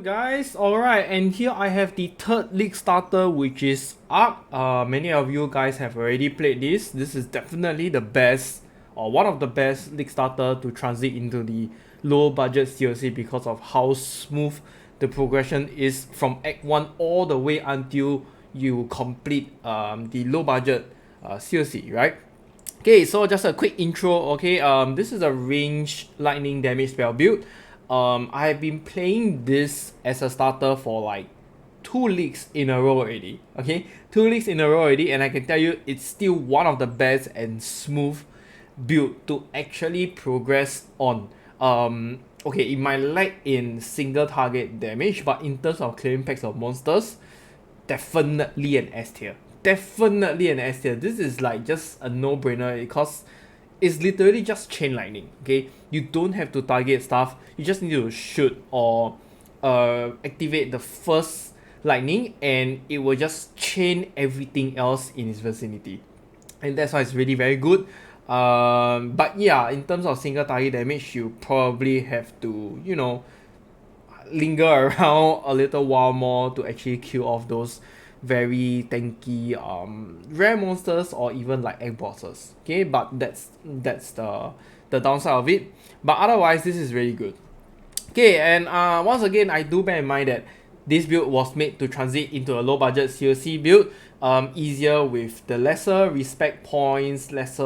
guys. Alright, and here I have the third league starter, which is Ark. Many of you guys have already played this. This is definitely the best, or one of the best league starter to transit into the low budget CLC because of how smooth the progression is from Act 1 all the way until you complete the low budget CLC, right? Okay, so just a quick intro. Okay, this is a range lightning damage spell build. I have been playing this as a starter for like 2 leagues in a row already. Okay, 2 leagues in a row already, and I can tell you it's still one of the best and smooth build to actually progress on. Okay, it might lack in single target damage, but in terms of clearing packs of monsters, definitely an S tier. Definitely an S tier. This is like just a no-brainer because it's literally just chain lightning. Okay, you don't have to target stuff. You just need to shoot or activate the first lightning, and it will just chain everything else in its vicinity, and that's why it's really very good. But yeah, in terms of single target damage, you probably have to linger around a little while more to actually kill off those very tanky rare monsters or even like egg bosses. Okay, but that's the downside of it. But otherwise, this is really good. Okay, and once again, I do bear in mind that this build was made to transit into a low budget COC build, easier with the lesser respect points, less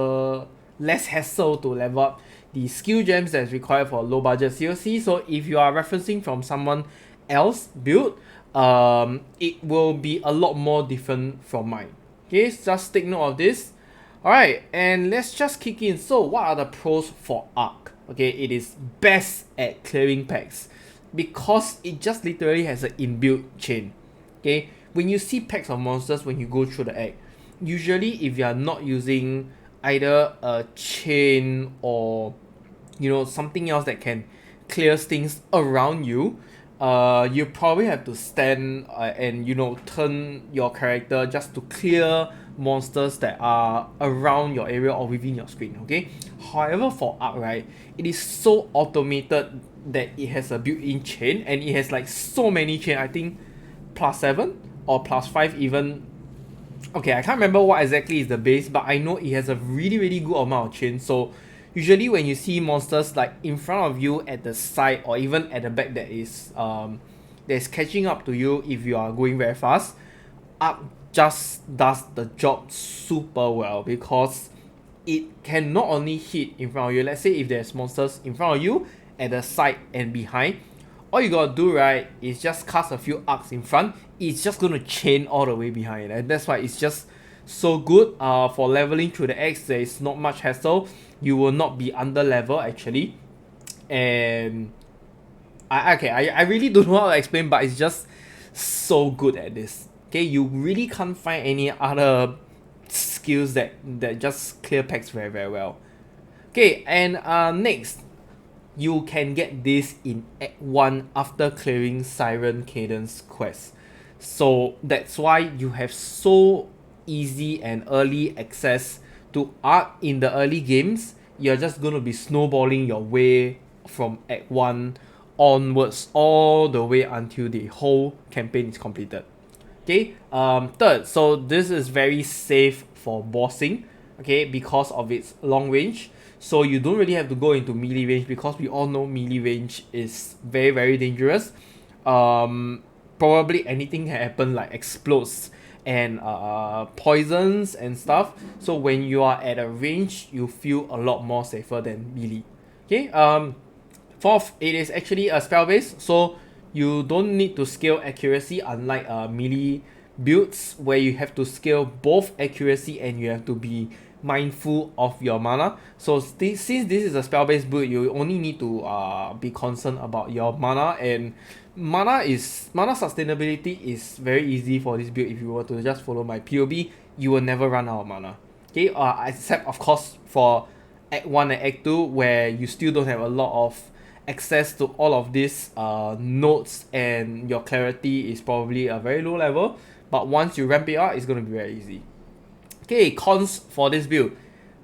hassle to level up the skill gems that's required for low budget COC. So if you are referencing from someone else build, it will be a lot more different from mine. Okay, just take note of this. Alright, and let's just kick in. So what are the pros for Ark? Okay, it is best at clearing packs because it just literally has an inbuilt chain. Okay, when you see packs of monsters when you go through the act, usually if you are not using either a chain or something else that can clear things around you, you probably have to stand and turn your character just to clear monsters that are around your area or within your screen. Okay, however, for Ark, right, it is so automated that it has a built-in chain, and it has like so many chain. I think +7 or +5 even. Okay, I can't remember what exactly is the base, but I know it has a really good amount of chain. So usually when you see monsters like in front of you, at the side, or even at the back that's catching up to you if you are going very fast, Ark just does the job super well because it can not only hit in front of you. Let's say if there's monsters in front of you, at the side and behind, all you gotta do, right, is just cast a few arcs in front. It's just gonna chain all the way behind, and that's why it's just so good. For leveling through the X, there is not much hassle. You will not be under level actually, and I really don't know how to explain, but it's just so good at this. Okay, you really can't find any other skills that just clear packs very well. Okay, and next, you can get this in Act 1 after clearing Siren Cadence quest. So that's why you have so easy and early access to Ark in the early games. You're just going to be snowballing your way from Act 1 onwards all the way until the whole campaign is completed. Okay, third, so this is very safe for bossing, okay, because of its long range. So you don't really have to go into melee range because we all know melee range is very dangerous. Probably anything can happen, like explodes and poisons and stuff. So when you are at a range, you feel a lot more safer than melee. Okay, fourth, it is actually a spell base, so you don't need to scale accuracy, unlike melee builds where you have to scale both accuracy and you have to be mindful of your mana. So since this is a spell based build, you only need to be concerned about your mana, and mana sustainability is very easy for this build. If you were to just follow my POB, you will never run out of mana. Okay, except of course for Act 1 and Act 2 where you still don't have a lot of access to all of these nodes, and your clarity is probably a very low level, but once you ramp it up, it's going to be very easy. Okay, cons for this build.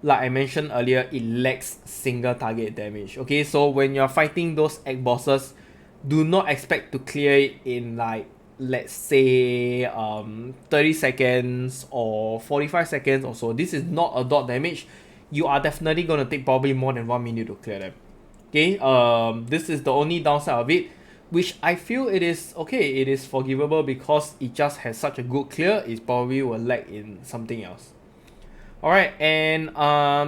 Like I mentioned earlier, it lacks single target damage. Okay, so when you're fighting those egg bosses, do not expect to clear it in like, let's say 30 seconds or 45 seconds or so. This is not a dot damage. You are definitely gonna take probably more than 1 minute to clear them. Okay, this is the only downside of it, which I feel it is okay, it is forgivable because it just has such a good clear. It probably will lack in something else. Alright, and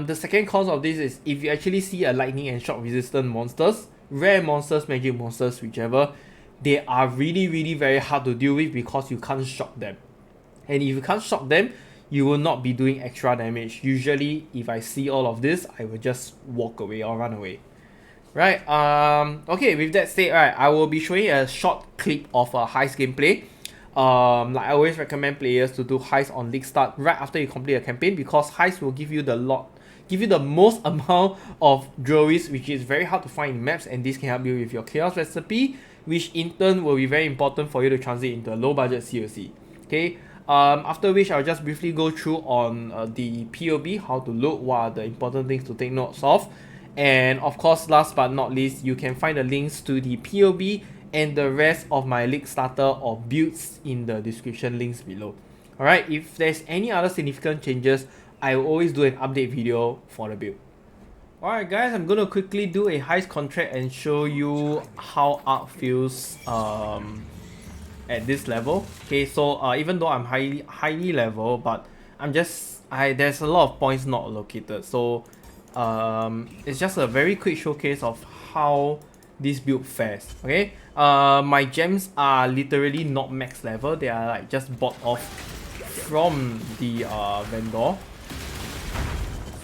the second cause of this is if you actually see a lightning and shock resistant monsters, rare monsters, magic monsters, whichever, they are really very hard to deal with because you can't shock them. And if you can't shock them, you will not be doing extra damage. Usually, if I see all of this, I will just walk away or run away. Right, okay, with that said, right, I will be showing a short clip of a heist gameplay. Like I always recommend players to do heist on league start right after you complete a campaign, because heist will give you the most amount of jewelries, which is very hard to find in maps, and this can help you with your chaos recipe, which in turn will be very important for you to transit into a low budget COC. Okay, after which I'll just briefly go through on the POB, how to look, what are the important things to take notes of. And of course, last but not least, you can find the links to the POB and the rest of my league starter or builds in the description links below. Alright, if there's any other significant changes, I will always do an update video for the build. Alright guys, I'm gonna quickly do a heist contract and show you how Arc feels at this level. Okay, so even though I'm highly level, but there's a lot of points not allocated. So it's just a very quick showcase of how this build fares. Okay, my gems are literally not max level. They are like just bought off from the vendor.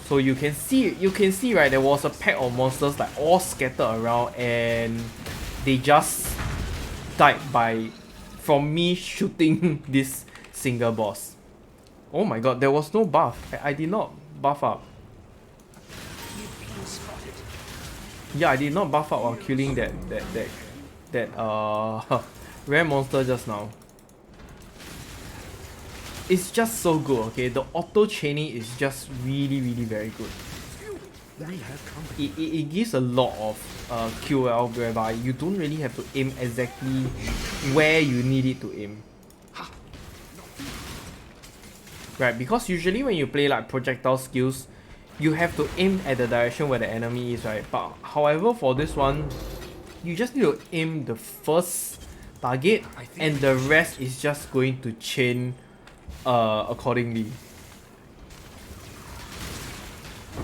So you can see right, there was a pack of monsters like all scattered around, and they just died from me shooting this single boss. Oh my god, there was no buff. I did not buff up. Yeah, I did not buff up while killing that rare monster just now. It's just so good, okay? The auto chaining is just really very good. It gives a lot of QL whereby you don't really have to aim exactly where you need it to aim. Right, because usually when you play like projectile skills, you have to aim at the direction where the enemy is, right? But however, for this one, you just need to aim the first target, and the rest is just going to chain accordingly.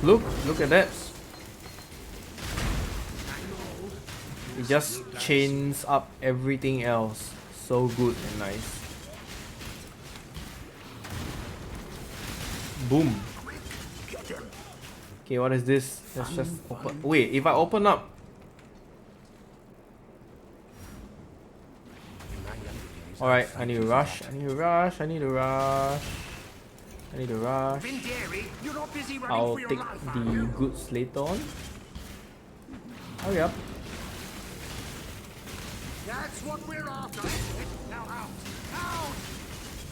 Look at that. It just chains up everything else. So good and nice. Boom. Okay, what is this? Let's just open. Wait, if I open up. Alright, I need to rush. I'll take the goods later on. Hurry up.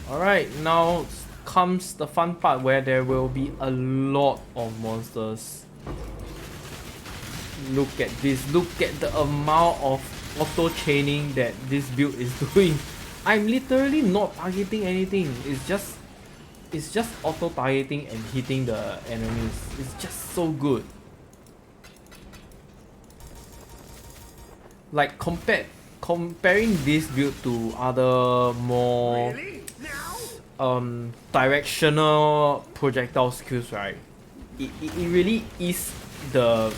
Alright, now comes the fun part where there will be a lot of monsters. Look at this. Look at the amount of auto chaining that this build is doing. I'm literally not targeting anything. It's just auto targeting and hitting the enemies. It's just so good. Like comparing this build to other more directional projectile skills, right? It really is the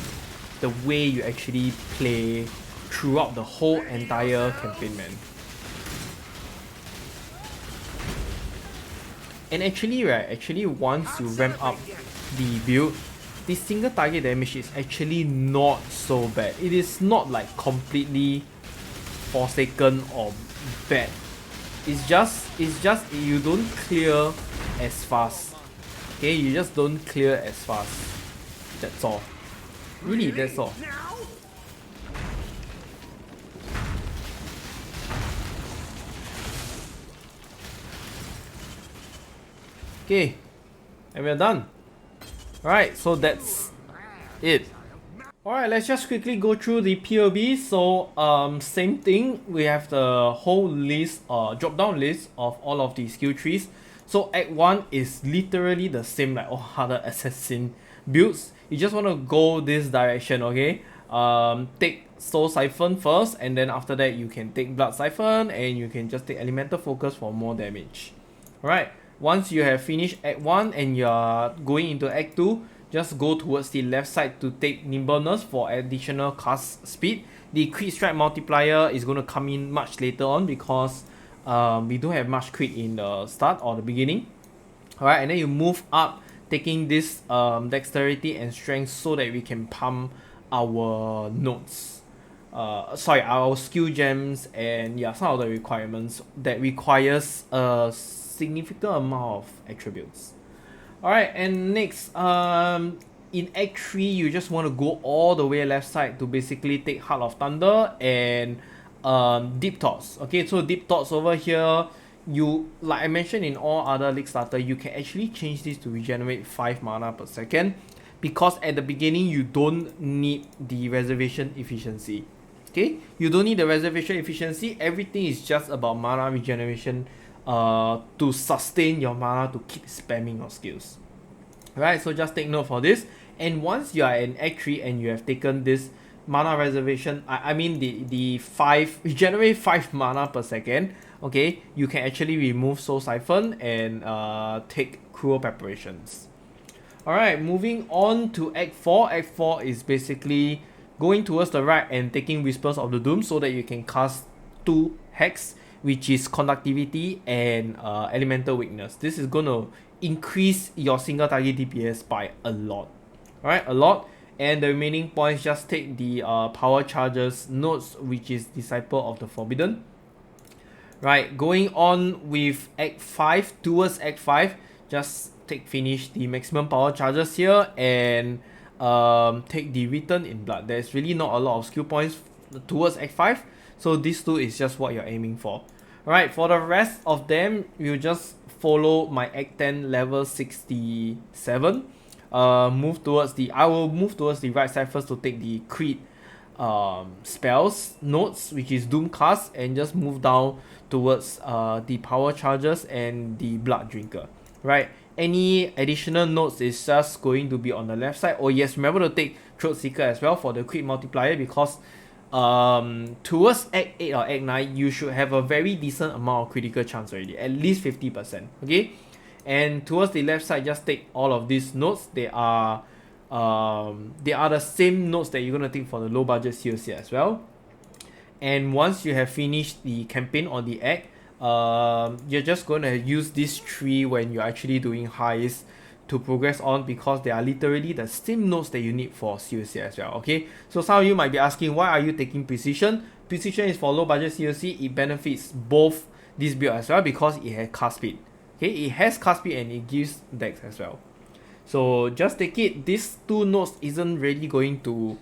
way you actually play throughout the whole entire campaign, man. And actually, right, once you ramp up the build, the single target damage is actually not so bad. It is not like completely forsaken or bad. It's just you don't clear as fast. Okay, you just don't clear as fast. That's all. Really, that's all. Okay, and we're done. Alright, so that's it. Alright, let's just quickly go through the POB. So, same thing. We have the whole list, drop down list of all of the skill trees. So, Act 1 is literally the same like all other assassin builds. You just want to go this direction, okay? Take Soul Siphon first, and then after that, you can take Blood Siphon, and you can just take Elemental Focus for more damage. Alright, once you have finished Act 1 and you're going into Act 2, just go towards the left side to take Nimbleness for additional cast speed. The crit strike multiplier is going to come in much later on because we don't have much crit in the start or the beginning. Alright, and then you move up taking this dexterity and strength so that we can pump our nodes. Our skill gems and yeah, some of the requirements that requires a significant amount of attributes. Alright, and next, in Act 3, you just want to go all the way left side to basically take Heart of Thunder and Deep Thoughts. Okay, so Deep Thoughts over here, you, like I mentioned in all other League Starter, you can actually change this to regenerate 5 mana per second because at the beginning, you don't need the reservation efficiency. Okay, you don't need the reservation efficiency, everything is just about mana regeneration to sustain your mana to keep spamming your skills. Right, so just take note for this. And once you are in Act 3 and you have taken this mana reservation, I mean the 5, regenerate 5 mana per second, okay, you can actually remove Soul Siphon and take Cruel Preparations. Alright, moving on to Act 4. Act 4 is basically going towards the right and taking Whispers of the Doom so that you can cast 2 Hex, which is Conductivity and Elemental Weakness. This is going to increase your single target DPS by a lot. Alright, a lot. And the remaining points, just take the Power Charges notes, which is Disciple of the Forbidden. Right, going on with Act 5, towards Act 5, just finish the maximum power charges here and take the Return in Blood. There's really not a lot of skill points towards Act 5, so this two is just what you're aiming for. Alright, for the rest of them, you just follow my Act 10 level 67. I will move towards the right side first to take the crit spells notes, which is Doomcast, and just move down towards the power charges and the blood drinker. Right, any additional notes is just going to be on the left side. Oh yes, remember to take Throat Seeker as well for the crit multiplier because towards Act 8 or Act 9 you should have a very decent amount of critical chance already, at least 50%. Okay, and towards the left side, just take all of these notes. They are the same notes that you're gonna take for the low budget COC as well. And once you have finished the campaign or the act, you're just gonna use this tree when you're actually doing highs to progress on because they are literally the same notes that you need for COC as well. Okay, so some of you might be asking, why are you taking precision? Precision is for low budget COC. It benefits both this build as well because it has cast speed. Okay, it has cast speed and it gives dex as well. So just take it. These two nodes isn't really going to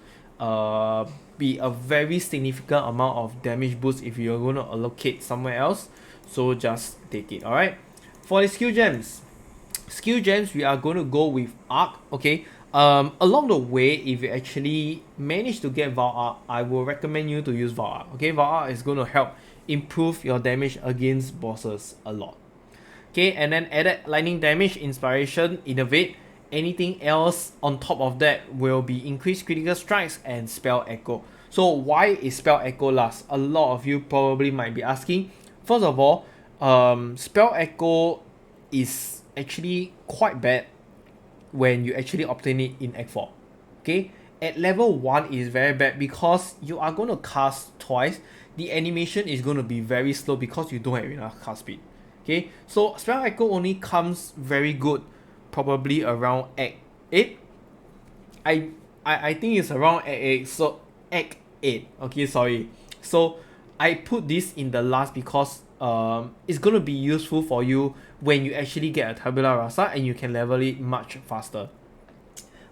be a very significant amount of damage boost if you're going to allocate somewhere else. So just take it. Alright. For the skill gems, we are going to go with Arc. Okay. Along the way, if you actually manage to get Val Arc, I will recommend you to use Val Arc. Okay, Val Arc is going to help improve your damage against bosses a lot. Okay, and then added lightning damage, inspiration, innovate. Anything else on top of that will be increased critical strikes and spell echo. So why is spell echo last? A lot of you probably might be asking. First of all, spell echo is actually quite bad when you actually obtain it in Act 4. Okay, at level 1 is very bad because you are going to cast twice. The animation is going to be very slow because you don't have enough cast speed. Okay, so spell echo only comes very good probably around Act 8. I think it's around Act 8. So Act 8. Okay, sorry. So I put this in the last because it's gonna be useful for you when you actually get a Tabula Rasa and you can level it much faster.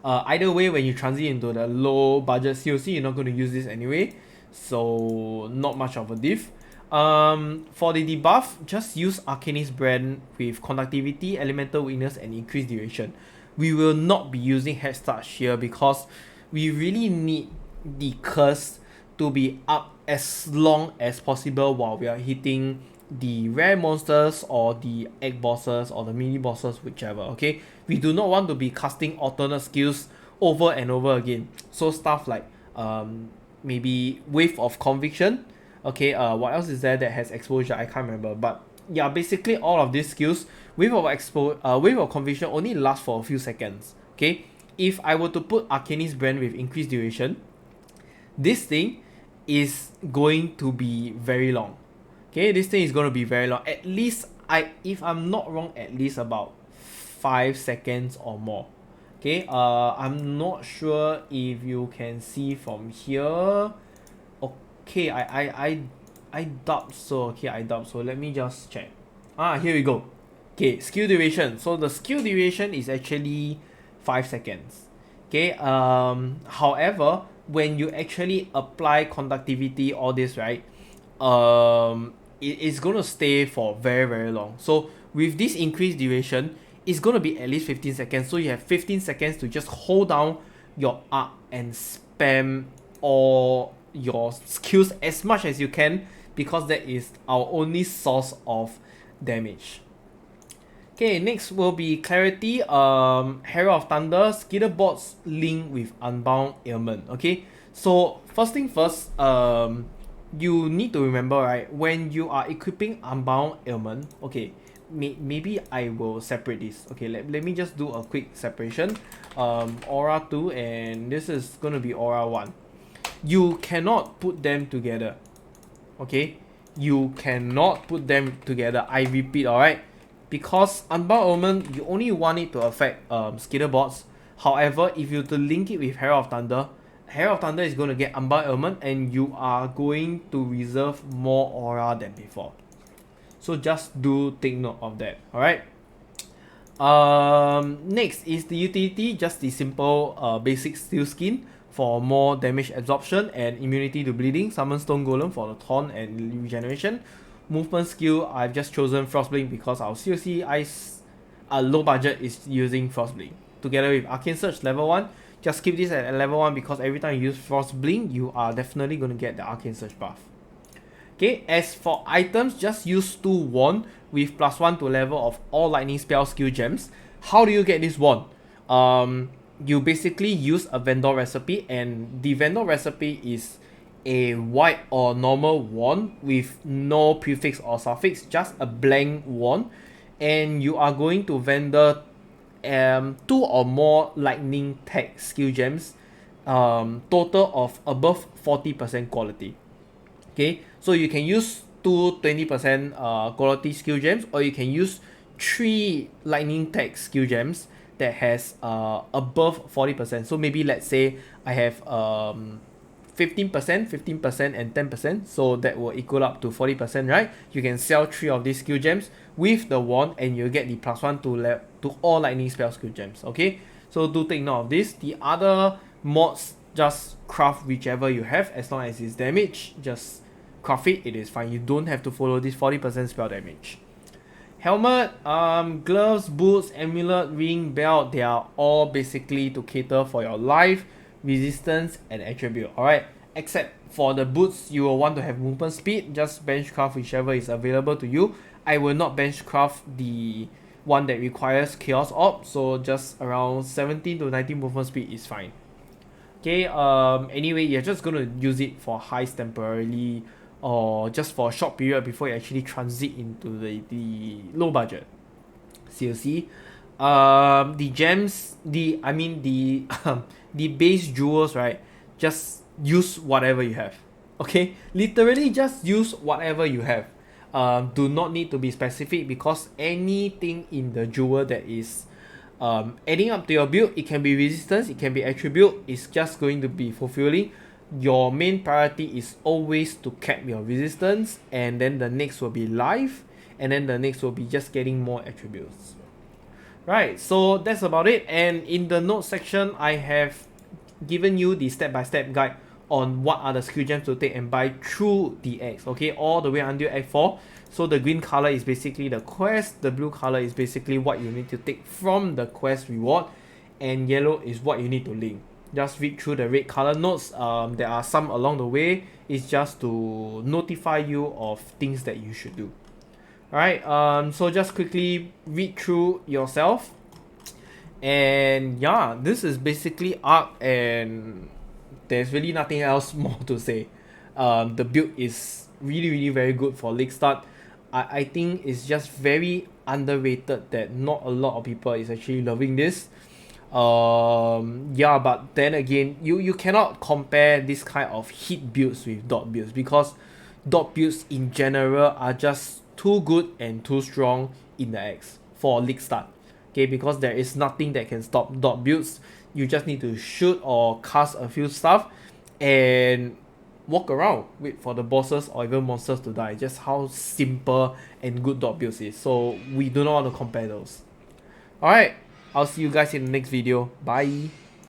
Either way, when you transit into the low budget COC, you're not going to use this anyway, so not much of a diff. For the debuff, just use Arcanist Brand with Conductivity, Elemental Weakness, and Increased Duration. We will not be using Head Start here because we really need the curse to be up as long as possible while we are hitting the rare monsters or the egg bosses or the mini bosses, whichever. Okay, we do not want to be casting alternate skills over and over again. So stuff like maybe wave of conviction. Okay, what else is there that has exposure? I can't remember, but yeah, basically all of these skills, wave of conviction only lasts for a few seconds. Okay, if I were to put Arcanist brand with increased duration, this thing is going to be very long. Okay, this thing is going to be very long. At least if I'm not wrong, at least about 5 seconds or more. Okay, I'm not sure if you can see from here. Okay, I doubt so. Okay, I doubt so. Let me just check. Here we go. Okay, skill duration. So the skill duration is actually 5 seconds. Okay, however, when you actually apply conductivity, all this, right, it's gonna stay for very, very long. So with this increased duration, it's gonna be at least 15 seconds. So you have 15 seconds to just hold down your arc and spam all your skills as much as you can, because that is our only source of damage. Okay, next will be Clarity, Herald of Thunder, Skitterbots link with Unbound Ailment. Okay, so first thing first, you need to remember, right, when you are equipping Unbound Ailment, okay, maybe I will separate this. Okay, let me just do a quick separation. Aura 2 and this is gonna be Aura 1. You cannot put them together. Okay, you cannot put them together. I repeat, alright? Because Unbound Ailment, you only want it to affect Skitterbots. However, if you to link it with Herald of Thunder, Herald of Thunder is going to get Unbound Ailment and you are going to reserve more aura than before. So just do take note of that, alright? Next is the utility, just the simple basic steel skin for more damage absorption and immunity to bleeding. Summon Stone Golem for the taunt and regeneration. Movement skill, I've just chosen Frostblink because our COC Ice low budget is using Frostblink. Together with Arcane Surge level 1, just keep this at level 1 because every time you use Frostblink, you are definitely going to get the Arcane Surge buff. Okay, as for items, just use 2 wand with +1 to level of all lightning spell skill gems. How do you get this wand? You basically use a vendor recipe, and the vendor recipe is a white or normal wand with no prefix or suffix, just a blank wand, and you are going to vendor 2 or more lightning tag skill gems, total of above 40% quality. Okay, so you can use 2 20% quality skill gems, or you can use 3 lightning tag skill gems that has above 40%. So maybe let's say I have 15%, 15% and 10%, so that will equal up to 40%, right? You can sell 3 of these skill gems with the wand and you get the +1 to all lightning spell skill gems. Okay, so do take note of this. The other mods, just craft whichever you have, as long as it's damage, just craft it, it is fine. You don't have to follow this 40% spell damage. Helmet, gloves, boots, amulet, ring, belt, they are all basically to cater for your life, resistance and attribute. Alright, except for the boots, you will want to have movement speed. Just benchcraft whichever is available to you. I will not benchcraft the one that requires chaos orb, so just around 17 to 19 movement speed is fine. Okay, anyway, you're just gonna use it for heist temporarily or just for a short period before you actually transit into the low budget COC. The gems, the the base jewels, right? Just use whatever you have. Okay, literally just use whatever you have. Do not need to be specific, because anything in the jewel that is adding up to your build, it can be resistance, it can be attribute, it's just going to be fulfilling. Your main priority is always to cap your resistance, and then the next will be life, and then the next will be just getting more attributes. Right, so that's about it. And in the notes section, I have given you the step-by-step guide on what are the skill gems to take and buy through the X, okay, all the way until Act 4. So the green color is basically the quest, the blue color is basically what you need to take from the quest reward, and yellow is what you need to link. Just read through the red color notes. There are some along the way. It's just to notify you of things that you should do. Alright, so just quickly read through yourself. And yeah, this is basically Arc, and there's really nothing else more to say. The build is really very good for League Start. I think it's just very underrated that not a lot of people is actually loving this. Yeah, but then again, you cannot compare this kind of hit builds with dot builds, because dot builds in general are just too good and too strong in the X for League Start. Okay, because there is nothing that can stop dot builds. You just need to shoot or cast a few stuff and walk around, wait for the bosses or even monsters to die. Just how simple and good dot builds is. So we do not want to compare those. Alright, I'll see you guys in the next video. Bye.